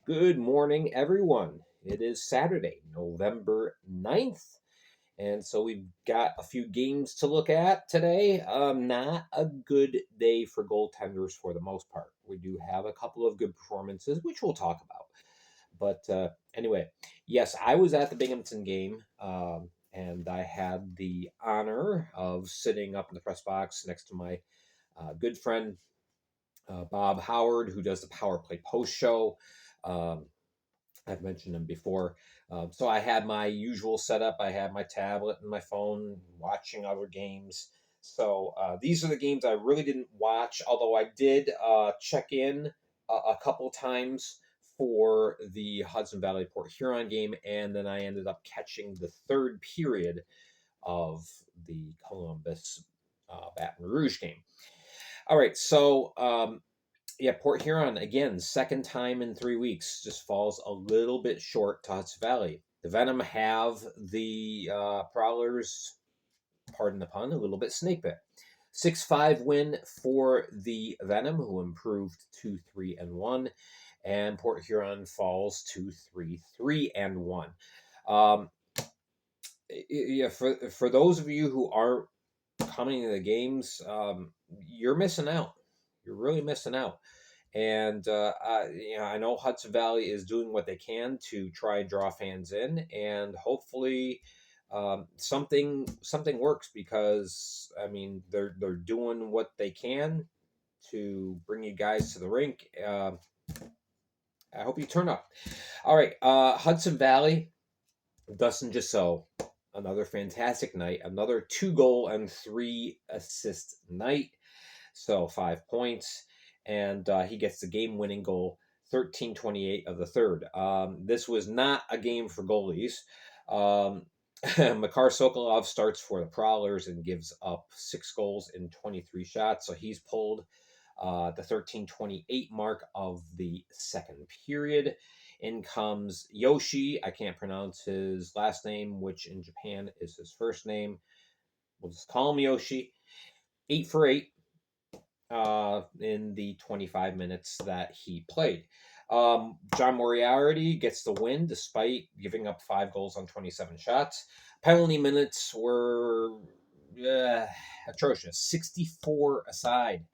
Good morning, everyone. It is Saturday, November 9th. And so we've got a few games to look at today. Not a good day for goaltenders for the most part. We do have a couple of good performances, which we'll talk about. But anyway, yes, I was at the Binghamton game, and I had the honor of sitting up in the press box next to my good friend Bob Howard, who does the Power Play Post Show. Um, I've mentioned him before. So I had my usual setup. I had my tablet and my phone watching other games. So these are the games I really didn't watch, although I did check in a couple times for the Hudson Valley Port Huron game, and then I ended up catching the third period of the Columbus Baton Rouge game. All right, so yeah, Port Huron, again, second time in 3 weeks, just falls a little bit short to Hudson Valley. The Venom have the Prowlers, pardon the pun, a little bit snake-bit. 6-5 win for the Venom, who improved to 3-1, and Port Huron falls to 3-3-1. Yeah, for those of you who aren't coming to the games, you're missing out. You're really missing out. And I know Hudson Valley is doing what they can to try and draw fans in, and hopefully something works, because I mean they're doing what they can to bring you guys to the rink. I hope you turn up. All right, Hudson Valley, Dustin Jesseau, another fantastic night, another 2-goal and 3-assist night. So 5 points, and he gets the game-winning goal, 13:28 of the third. This was not a game for goalies. Makar Sokolov starts for the Prowlers and gives up 6 goals in 23 shots, so he's pulled the 13:28 mark of the second period. In comes Yoshi. I can't pronounce his last name, which in Japan is his first name. We'll just call him Yoshi. 8 for 8 in the 25 minutes that he played. John Moriarty gets the win despite giving up 5 goals on 27 shots. Penalty minutes were atrocious, 64 aside.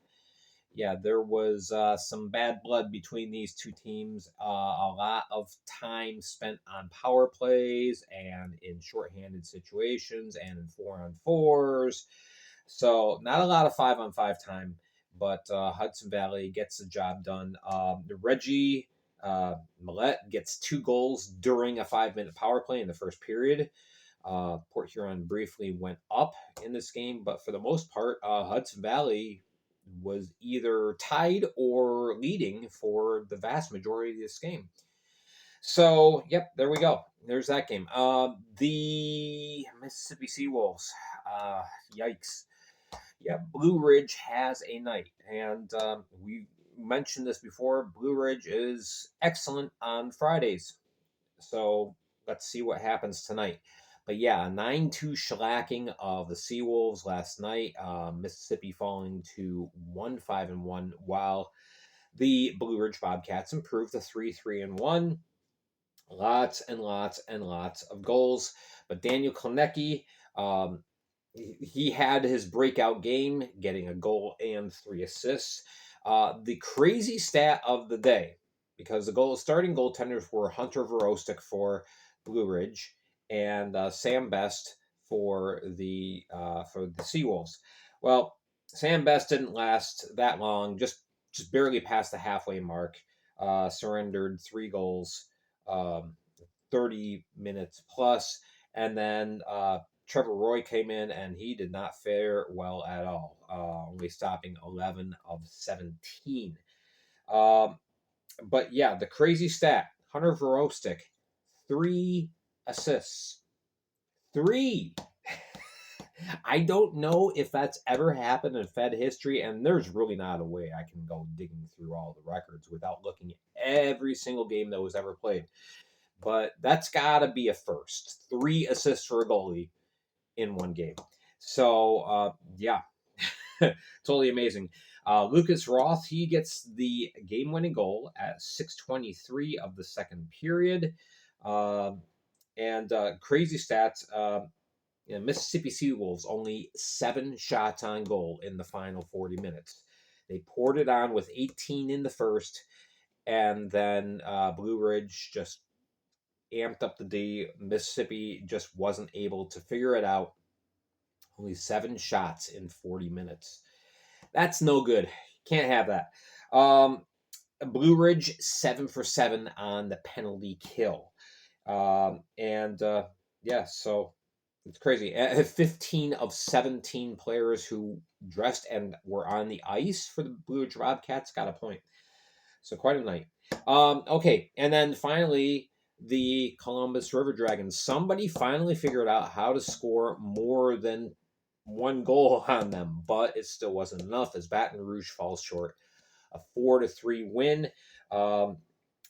Yeah, there was some bad blood between these two teams. A lot of time spent on power plays and in shorthanded situations and in 4-on-4s. So not a lot of 5-on-5 time, but Hudson Valley gets the job done. Reggie Millette gets 2 goals during a 5-minute power play in the first period. Port Huron briefly went up in this game, but for the most part, Hudson Valley was either tied or leading for the vast majority of this game. So, yep, there we go. There's that game. The Mississippi Seawolves. Yikes. Yeah, Blue Ridge has a night. And we mentioned this before. Blue Ridge is excellent on Fridays. So, let's see what happens tonight. But yeah, a 9-2 shellacking of the Seawolves last night. Mississippi falling to 1-5-1, while the Blue Ridge Bobcats improved to 3-3-1. Lots and lots and lots of goals. But Daniel Konecki, he had his breakout game, getting a goal and 3 assists. The crazy stat of the day, because the starting goaltenders were Hunter Virostek for Blue Ridge and Sam Best for the Seawolves. Well, Sam Best didn't last that long, just barely past the halfway mark. Surrendered 3 goals, 30 minutes plus, and then Trevor Roy came in, and he did not fare well at all, only stopping 11 of 17. But yeah, the crazy stat, Hunter Virostek, 3 assists. 3! I don't know if that's ever happened in Fed history, and there's really not a way I can go digging through all the records without looking at every single game that was ever played. But that's got to be a first. 3 assists for a goalie in one game. So, yeah, totally amazing. Lucas Roth, he gets the game-winning goal at 6:23 of the second period. And crazy stats. Mississippi Seawolves only 7 shots on goal in the final 40 minutes. They poured it on with 18 in the first, and then Blue Ridge just amped up the D. Mississippi just wasn't able to figure it out. Only 7 shots in 40 minutes. That's no good. Can't have that. Blue Ridge 7 for 7 on the penalty kill. Yeah, so it's crazy. 15 of 17 players who dressed and were on the ice for the Blue Ridge Bobcats got a point. So quite a night. Okay, and then finally, the Columbus River Dragons. Somebody finally figured out how to score more than one goal on them, but it still wasn't enough as Baton Rouge falls short. A 4-3 win.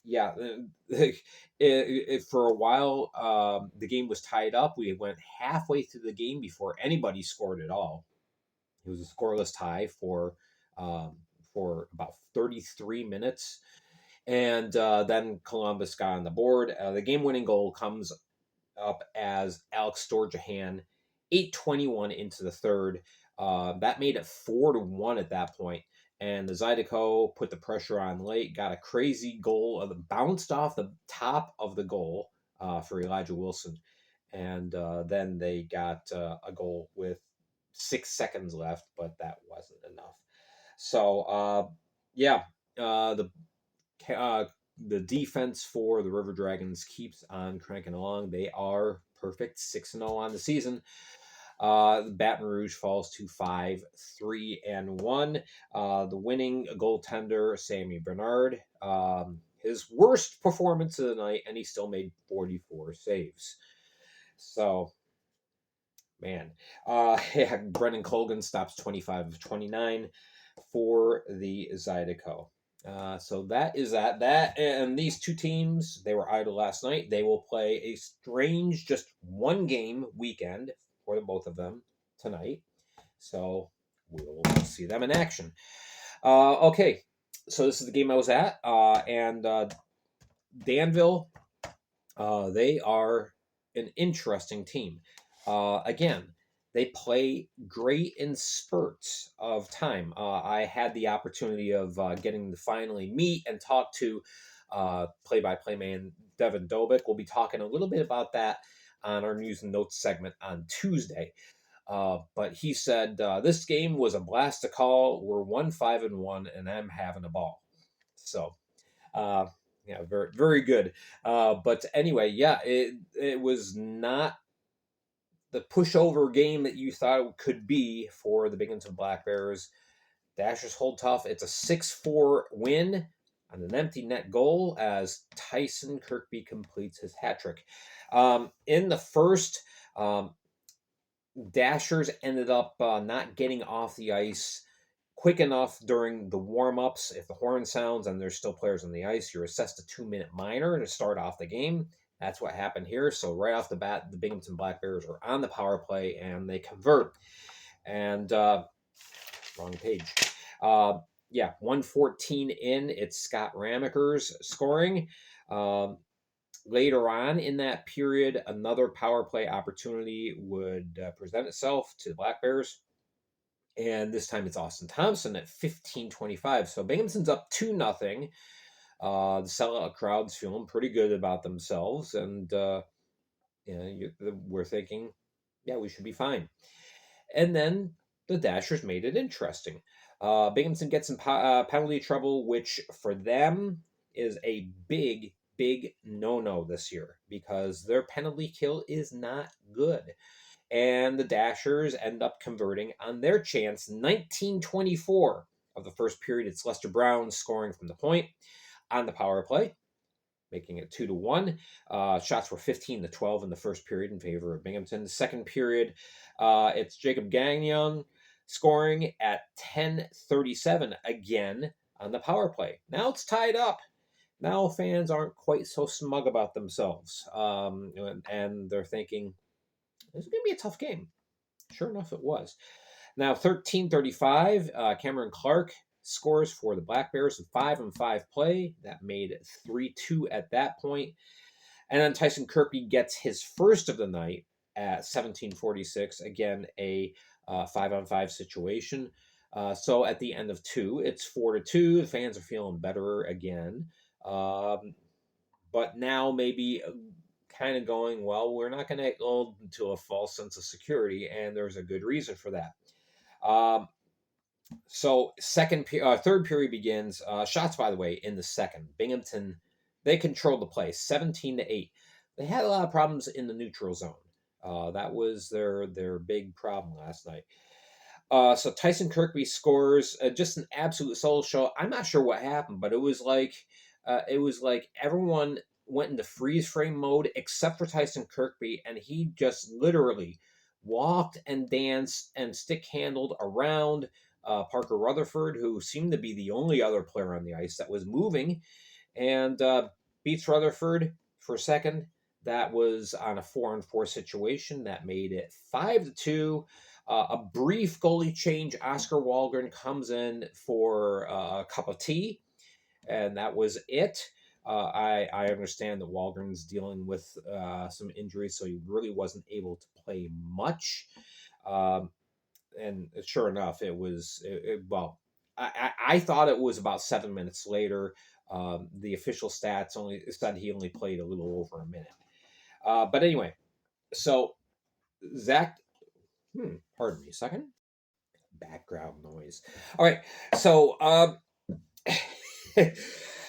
Yeah, for a while, the game was tied up. We went halfway through the game before anybody scored at all. It was a scoreless tie for about 33 minutes. And then Columbus got on the board. The game-winning goal comes up as Alex Storjahan, 8:21 into the third. That made it 4-1 at that point. And the Zydeco put the pressure on late, got a crazy goal, bounced off the top of the goal for Elijah Wilson. And then they got a goal with 6 seconds left, but that wasn't enough. So, the defense for the River Dragons keeps on cranking along. They are perfect, 6-0 on the season. Baton Rouge falls to 5-3-1. The winning goaltender, Sammy Bernard, his worst performance of the night, and he still made 44 saves. So, man. Brendan Colgan stops 25 of 29 for the Zydeco. So that is that. And these two teams, they were idle last night. They will play a strange, just one game weekend for the both of them tonight. So we'll see them in action. Okay, so this is the game I was at, and Danville. They are an interesting team. Again, they play great in spurts of time. I had the opportunity of getting to finally meet and talk to play-by-play man Devin Dobick. We'll be talking a little bit about that on our news and notes segment on Tuesday. But he said, this game was a blast to call. We're 1-5-1, and I'm having a ball. So, very, very good. But anyway, it was not the pushover game that you thought it could be for the Binghamton Black Bears. Dashers hold tough. It's a 6-4 win on an empty net goal as Tyson Kirkby completes his hat trick. In the first, Dashers ended up not getting off the ice quick enough during the warm-ups. If the horn sounds and there's still players on the ice, you're assessed a 2-minute minor to start off the game. That's what happened here. So right off the bat, the Binghamton Black Bears are on the power play and they convert. And wrong page. 1:14 in, it's Scott Ramaker's scoring. Later on in that period, another power play opportunity would present itself to the Black Bears. And this time it's Austin Thompson at 15:25. So Binghamton's up 2-0. The sellout crowd's feeling pretty good about themselves. And, we're thinking, we should be fine. And then the Dashers made it interesting. Binghamton gets in penalty trouble, which for them is a big, big no-no this year because their penalty kill is not good. And the Dashers end up converting on their chance. 19:24 of the first period, it's Lester Brown scoring from the point on the power play, making it 2-1. Shots were 15-12 in the first period in favor of Binghamton. The second period, it's Jacob Gagnon scoring at 10:37 again on the power play. Now it's tied up. Now fans aren't quite so smug about themselves. And they're thinking, this is going to be a tough game. Sure enough, it was. Now, 13:35, Cameron Clark scores for the Black Bears with 5-on-5 play. That made it 3-2 at that point. And then Tyson Kirkby gets his first of the night at 17:46. Again, a 5-on-5 situation. So at the end of two, it's 4-2. The fans are feeling better again. But now maybe kind of going, well, we're not going to go into a false sense of security, and there's a good reason for that. So third period begins. Shots, by the way, in the second. Binghamton, they controlled the play, 17-8. They had a lot of problems in the neutral zone. That was their big problem last night. So Tyson Kirkby scores just an absolute solo show. I'm not sure what happened, but it was like everyone went into freeze frame mode except for Tyson Kirkby, and he just literally walked and danced and stick handled around Parker Rutherford, who seemed to be the only other player on the ice that was moving, and beats Rutherford for a second. That was on a 4-on-4 situation. That made it 5-2. A brief goalie change. Oscar Wahlgren comes in for a cup of tea, and that was it. I understand that Wahlgren's dealing with some injuries, so he really wasn't able to play much. And sure enough, it was well. I thought it was about 7 minutes later. The official stats only said he only played a little over a minute. But anyway, so Zach, pardon me a second. Background noise. All right, so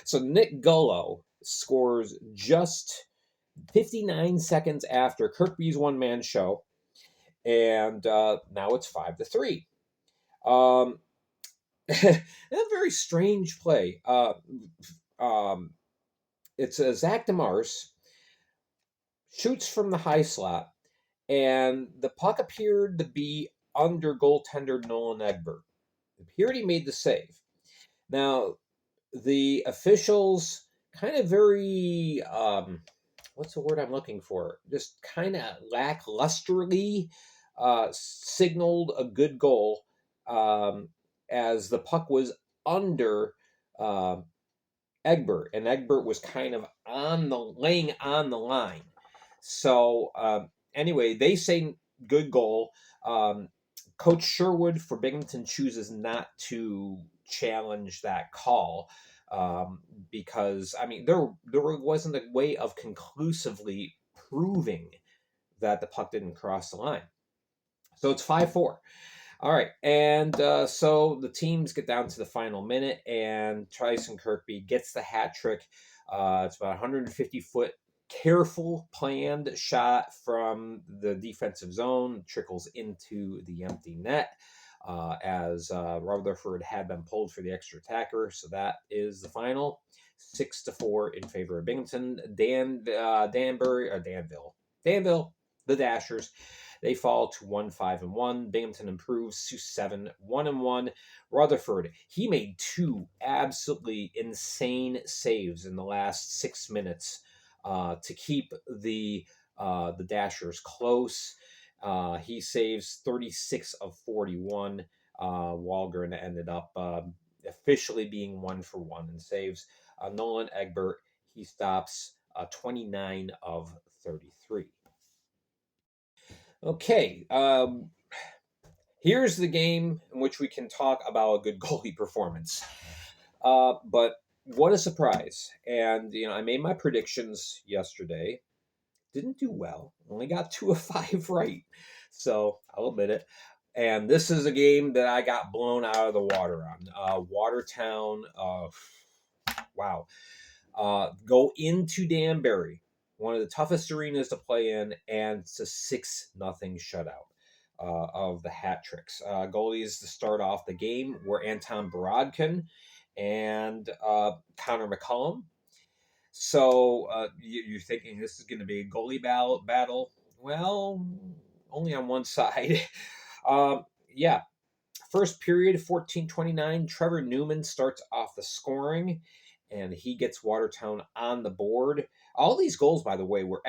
so Nick Gullo scores just 59 seconds after Kirkby's one-man show, and now it's 5-3. A very strange play. It's Zach DeMars shoots from the high slot, and the puck appeared to be under goaltender Nolan Egbert. It appeared he made the save. Now, the officials kind of very, what's the word I'm looking for? Just kind of lacklusterly signaled a good goal as the puck was under Egbert, and Egbert was kind of laying on the line. So anyway, they say good goal. Coach Sherwood for Binghamton chooses not to challenge that call because there wasn't a way of conclusively proving that the puck didn't cross the line. So it's 5-4. All right, and so the teams get down to the final minute, and Tyson Kirkby gets the hat trick. It's about 150-foot careful planned shot from the defensive zone, trickles into the empty net as Rutherford had been pulled for the extra attacker. So that is the final, 6-4 in favor of Binghamton. Danville, the Dashers, they fall to 1-5-1. Binghamton improves to 7-1-1. Rutherford, he made two absolutely insane saves in the last 6 minutes to keep the Dashers close. He saves 36 of 41. Wahlgren ended up officially being 1-for-1 in saves. Nolan Egbert, he stops 29 of 33. Okay, here's the game in which we can talk about a good goalie performance. But what a surprise. And, I made my predictions yesterday. Didn't do well. Only got 2 of 5 right. So I'll admit it. And this is a game that I got blown out of the water on. Watertown, wow. Go into Danbury, one of the toughest arenas to play in, and it's a 6-0 shutout of the hat tricks. Goalies to start off the game were Anton Borodkin and Connor McCullum. So you're thinking this is going to be a goalie battle. Well, only on one side. Yeah. First period, 14:29. Trevor Newman starts off the scoring, and he gets Watertown on the board. All these goals, by the way, were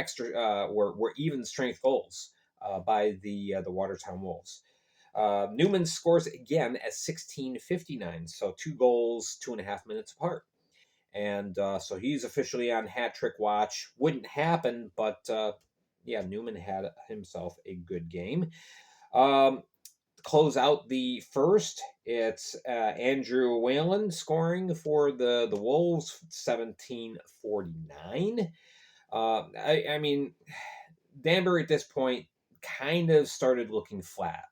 were even strength goals by the Watertown Wolves. Newman scores again at 16:59, so 2 goals, 2.5 minutes apart. And so he's officially on hat trick watch. Wouldn't happen, but yeah, Newman had himself a good game. Close out the first, it's Andrew Whalen scoring for the Wolves, 17:49. I mean, Danbury at this point kind of started looking flat.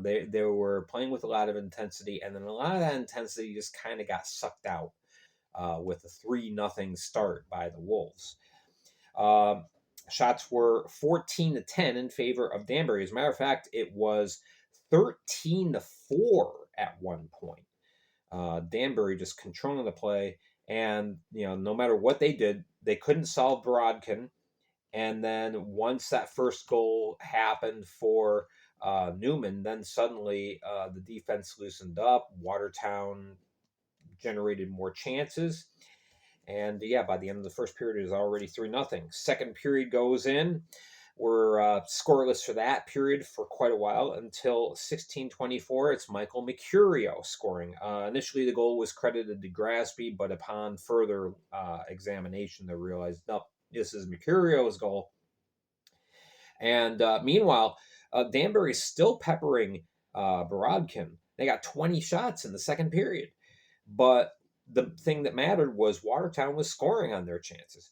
They were playing with a lot of intensity, and then a lot of that intensity just kind of got sucked out with a 3-0 start by the Wolves. Shots were 14-10 in favor of Danbury. As a matter of fact, it was 13-4 at one point. Danbury just controlling the play, and no matter what they did, they couldn't solve Borodkin. And then once that first goal happened for Newman, then suddenly the defense loosened up. Watertown generated more chances. And yeah, by the end of the first period, it was already 3-0. Second period goes in. We're scoreless for that period for quite a while until 16:24. It's Michael Mercurio scoring. Initially, the goal was credited to Grasby, but upon further examination, they realized, no, this is Mercurio's goal. And meanwhile, Danbury's still peppering Borodkin. They got 20 shots in the second period. But the thing that mattered was Watertown was scoring on their chances.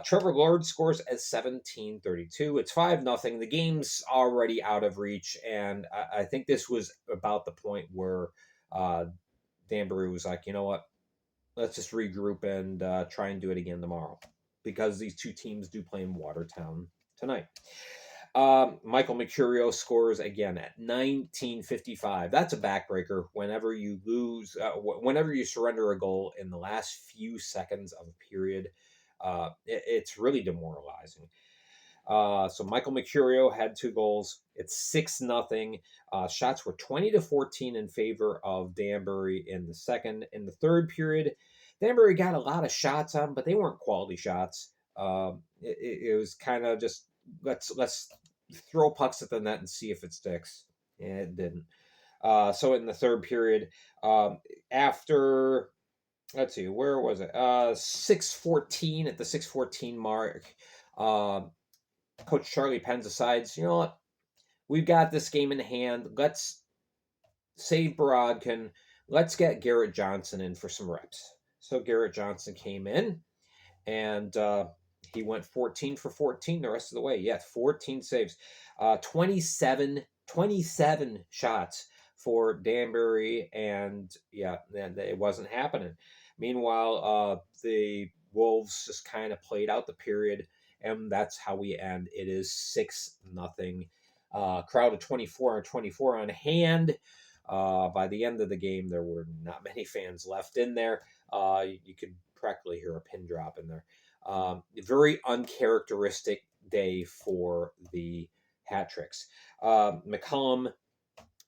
Trevor Lord scores at 17:32. It's 5-0. The game's already out of reach, and I think this was about the point where Danbury was like, you know what, let's just regroup and try and do it again tomorrow, because these two teams do play in Watertown tonight. Michael Mercurio scores again at 19:55. That's a backbreaker. Whenever you lose, whenever you surrender a goal in the last few seconds of a period, it's really demoralizing. So Michael Mercurio had 2 goals. It's 6-0. Shots were 20-14 in favor of Danbury in the second. In the third period, Danbury got a lot of shots on, but they weren't quality shots. It was kind of just let's throw pucks at the net and see if it sticks. And it didn't. So in the third period, after, let's see, where was it? 6:14, at the 6:14 mark, Coach Charlie Penn decides, you know what, we've got this game in hand. Let's save Borodkin. Let's get Garrett Johnson in for some reps. So Garrett Johnson came in, and he went 14 for 14 the rest of the way. Yeah, 14 saves. 27 shots for Danbury, and yeah, it wasn't happening. Meanwhile, the Wolves just kind of played out the period, and that's how we end. It is 6-0. Crowd of 24 on hand. By the end of the game, there were not many fans left in there. You could practically hear a pin drop in there. Very uncharacteristic day for the hat tricks. McCullum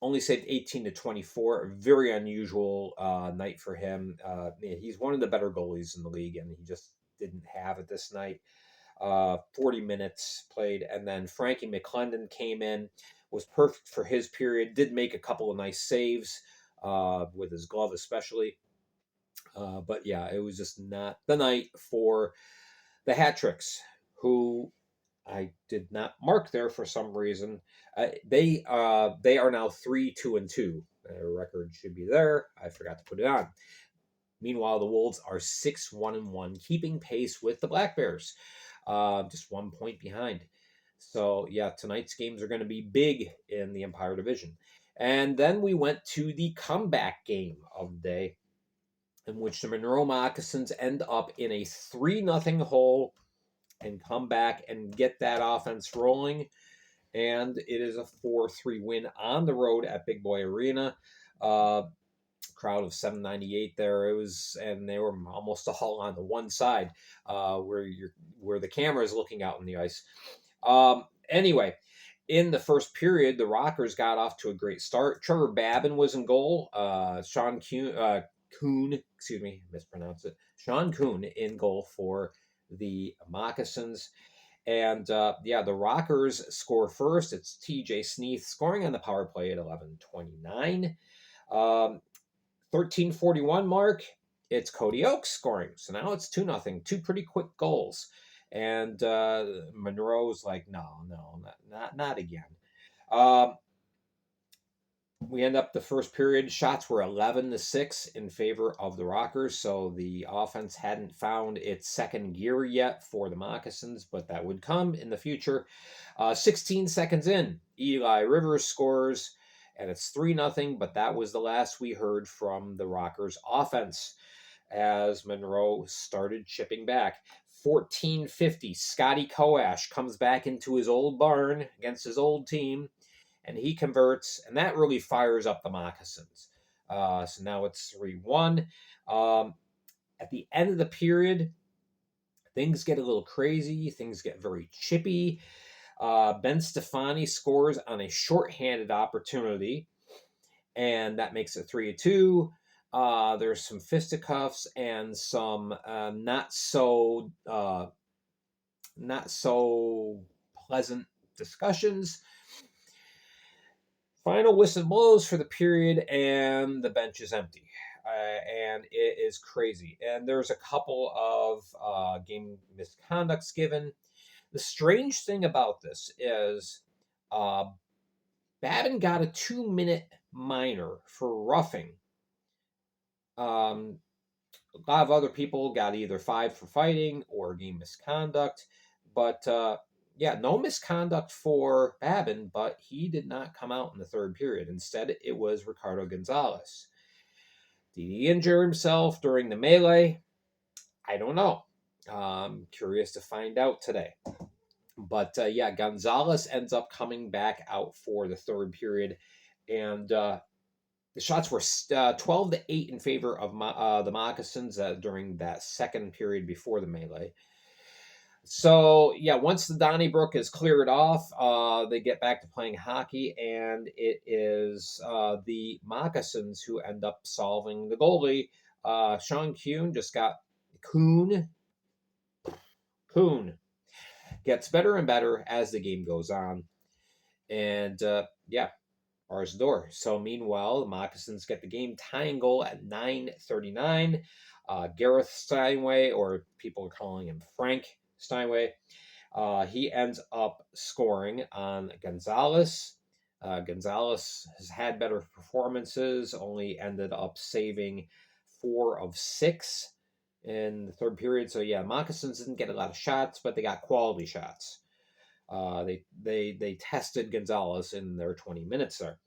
only saved 18-24. A very unusual night for him. He's one of the better goalies in the league, and he just didn't have it this night. 40 minutes played, and then Frankie McClendon came in, was perfect for his period, did make a couple of nice saves with his glove especially. But yeah, it was just not the night for the hat tricks, who I did not mark there for some reason. They are now 3-2-2. Their record should be there. I forgot to put it on. Meanwhile, the Wolves are 6-1-1, keeping pace with the Black Bears, just 1 point behind. So yeah, tonight's games are going to be big in the Empire Division. And then we went to the comeback game of the day, in which the Monroe Moccasins end up in a 3-0 hole and come back and get that offense rolling. And it is a 4-3 win on the road at Big Boy Arena. Crowd of 798 there. It was, and they were almost all on the one side where the camera is looking out on the ice. Anyway, in the first period, the Rockers got off to a great start. Trevor Babin was in goal. Sean Kuhn, mispronounced it. Sean Kuhn in goal for the Moccasins. And yeah, the Rockers score first. It's TJ Sneath scoring on the power play at 11:29. 13:41 mark, it's Cody Oakes scoring. So now it's 2-0, two pretty quick goals. And Monroe's like, no, not again. We end up the first period. Shots were 11-6 in favor of the Rockers. So the offense hadn't found its second gear yet for the Moccasins, but that would come in the future. 16 seconds in, Eli Rivers scores, and it's 3-0. But that was the last we heard from the Rockers offense as Monroe started chipping back. 14:50, Scotty Koash comes back into his old barn against his old team, and he converts, and that really fires up the Moccasins. So now it's 3-1. At the end of the period, things get a little crazy. Things get very chippy. Ben Stefani scores on a shorthanded opportunity, and that makes it 3-2. There's some fisticuffs and some not so pleasant discussions. Final whistle blows for the period, and the bench is empty. And it is crazy. And there's a couple of game misconducts given. The strange thing about this is Babin got a 2-minute minor for roughing. A lot of other people got either 5 for fighting or game misconduct. But yeah, no misconduct for Babin, but he did not come out in the third period. Instead, it was Ricardo Gonzalez. Did he injure himself during the melee? I don't know. Curious to find out today. But yeah, Gonzalez ends up coming back out for the third period. And the shots were 12-8 in favor of the Moccasins during that second period before the melee. So, yeah, once the Donnybrook is cleared off, they get back to playing hockey, and it is the Moccasins who end up solving the goalie. Sean Kuhn just got... Kuhn gets better and better as the game goes on. And, yeah, bars the door. So, meanwhile, the Moccasins get the game-tying goal at 9:39. Gareth Steinway, or people are calling him Frank Steinway, he ends up scoring on Gonzalez. Gonzalez has had better performances, only ended up saving 4 of 6 in the third period. So yeah, Moccasins didn't get a lot of shots, but they got quality shots. They tested Gonzalez in their 20 minutes there.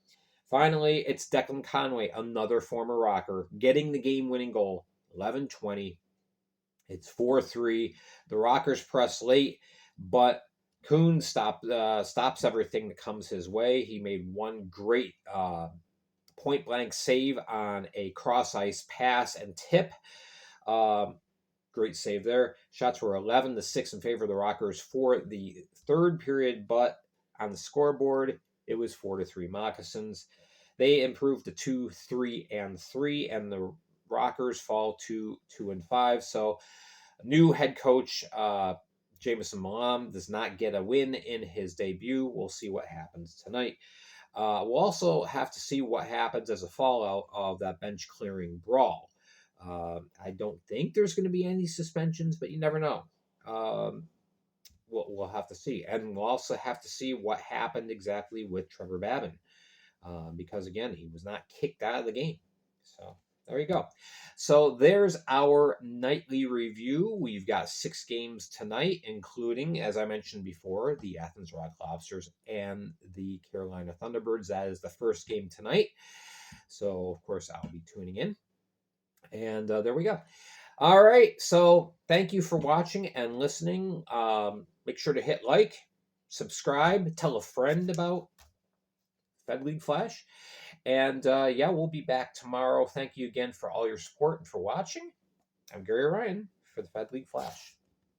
Finally, it's Declan Conway, another former Rocker, getting the game-winning goal, 11:20. It's 4-3. The Rockers press late, but Kuhn stops everything that comes his way. He made one great point-blank save on a cross-ice pass and tip. Great save there. Shots were 11-6 in favor of the Rockers for the third period, but on the scoreboard, it was 4-3 Moccasins. They improved to 2-3-3, and the Rockers fall to 2-5. So, new head coach Jameson Malam does not get a win in his debut. We'll see what happens tonight. We'll also have to see what happens as a fallout of that bench clearing brawl. I don't think there's going to be any suspensions, but you never know. We'll have to see. And we'll also have to see what happened exactly with Trevor Babin. Because, again, he was not kicked out of the game. So, there you go. So, there's our nightly review. We've got 6 games tonight, including, as I mentioned before, the Athens Rock Lobsters and the Carolina Thunderbirds. That is the first game tonight. So, of course, I'll be tuning in. And there we go. All right. So, thank you for watching and listening. Make sure to hit like, subscribe, tell a friend about Fed League Flash. And yeah, we'll be back tomorrow. Thank you again for all your support and for watching. I'm Gary Ryan for the Fed League Flash.